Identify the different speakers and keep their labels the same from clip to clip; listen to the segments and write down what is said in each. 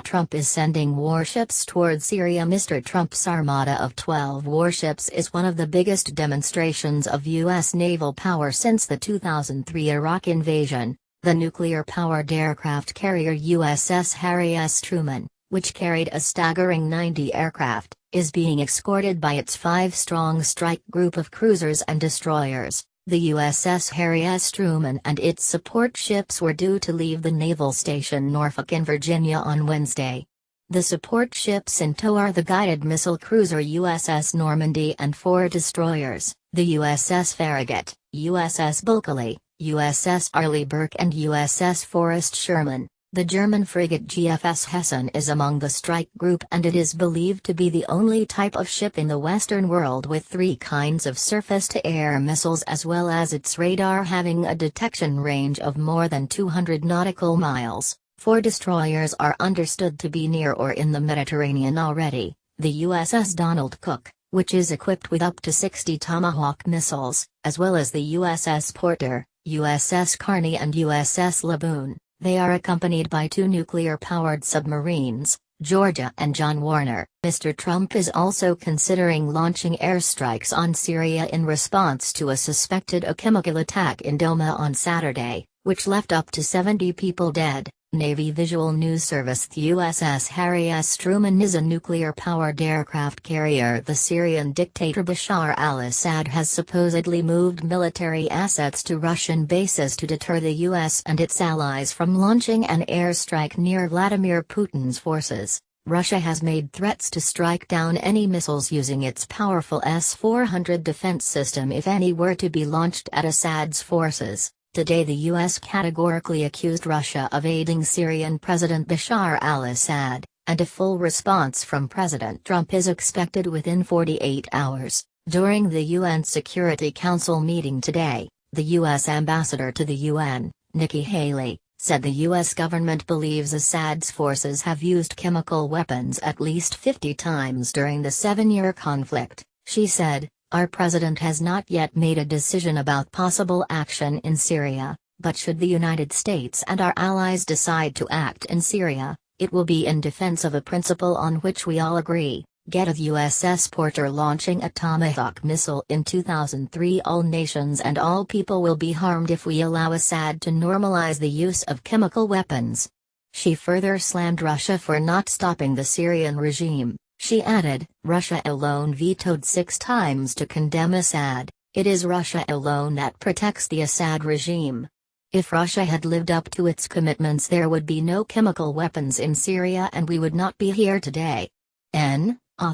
Speaker 1: Trump is sending warships toward Syria. Mr. Trump's armada of 12 warships is one of the biggest demonstrations of U.S. naval power since the 2003 Iraq invasion. The nuclear-powered aircraft carrier USS Harry S. Truman, which carried a staggering 90 aircraft, is being escorted by its 5-strong strike group of cruisers and destroyers. The USS Harry S. Truman and its support ships were due to leave the naval station Norfolk in Virginia on Wednesday. The support ships in tow are the guided missile cruiser USS Normandy and 4 destroyers, the USS Farragut, USS Bulkeley, USS Arleigh Burke and USS Forrest Sherman. The German frigate GFS Hessen is among the strike group, and it is believed to be the only type of ship in the Western world with 3 kinds of surface-to-air missiles, as well as its radar having a detection range of more than 200 nautical miles. 4 destroyers are understood to be near or in the Mediterranean already: the USS Donald Cook, which is equipped with up to 60 Tomahawk missiles, as well as the USS Porter, USS Carney and USS Laboon. They are accompanied by 2 nuclear-powered submarines, Georgia and John Warner. Mr. Trump is also considering launching airstrikes on Syria in response to a suspected chemical attack in Douma on Saturday, which left up to 70 people dead. Navy Visual News Service: The USS Harry S. Truman is a nuclear-powered aircraft carrier. The Syrian dictator Bashar al-Assad has supposedly moved military assets to Russian bases to deter the U.S. and its allies from launching an airstrike near Vladimir Putin's forces. Russia has made threats to strike down any missiles using its powerful S-400 defense system if any were to be launched at Assad's forces. Today the U.S. categorically accused Russia of aiding Syrian President Bashar al-Assad, and a full response from President Trump is expected within 48 hours. During the UN Security Council meeting today, the U.S. ambassador to the UN, Nikki Haley, said the U.S. government believes Assad's forces have used chemical weapons at least 50 times during the 7-year conflict. She said, "Our president has not yet made a decision about possible action in Syria, but should the United States and our allies decide to act in Syria, it will be in defense of a principle on which we all agree." Get of USS Porter launching a Tomahawk missile in 2003. "All nations and all people will be harmed if we allow Assad to normalize the use of chemical weapons." She further slammed Russia for not stopping the Syrian regime. She added, "Russia alone vetoed 6 times to condemn Assad. It is Russia alone that protects the Assad regime. If Russia had lived up to its commitments, there would be no chemical weapons in Syria and we would not be here today."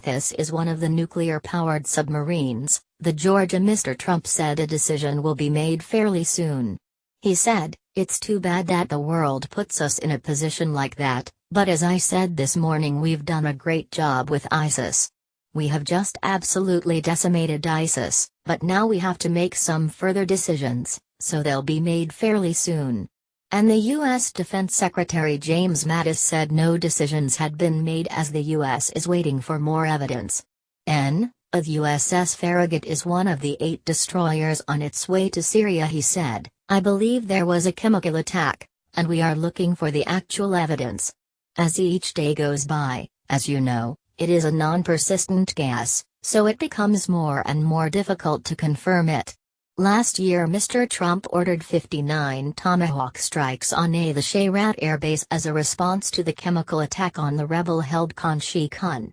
Speaker 1: This is one of the nuclear-powered submarines, the Georgia. Mr. Trump said a decision will be made fairly soon. He said, "It's too bad that the world puts us in a position like that, but as I said this morning, we've done a great job with ISIS. We have just absolutely decimated ISIS, but now we have to make some further decisions, so they'll be made fairly soon." And the U.S. Defense Secretary James Mattis said no decisions had been made as the U.S. is waiting for more evidence. The USS Farragut is one of the 8 destroyers on its way to Syria. He said, "I believe there was a chemical attack, and we are looking for the actual evidence. As each day goes by, as you know, it is a non-persistent gas, so it becomes more and more difficult to confirm it." Last year Mr. Trump ordered 59 Tomahawk strikes on the Shayrat Air Base as a response to the chemical attack on the rebel-held Khan Sheikhan.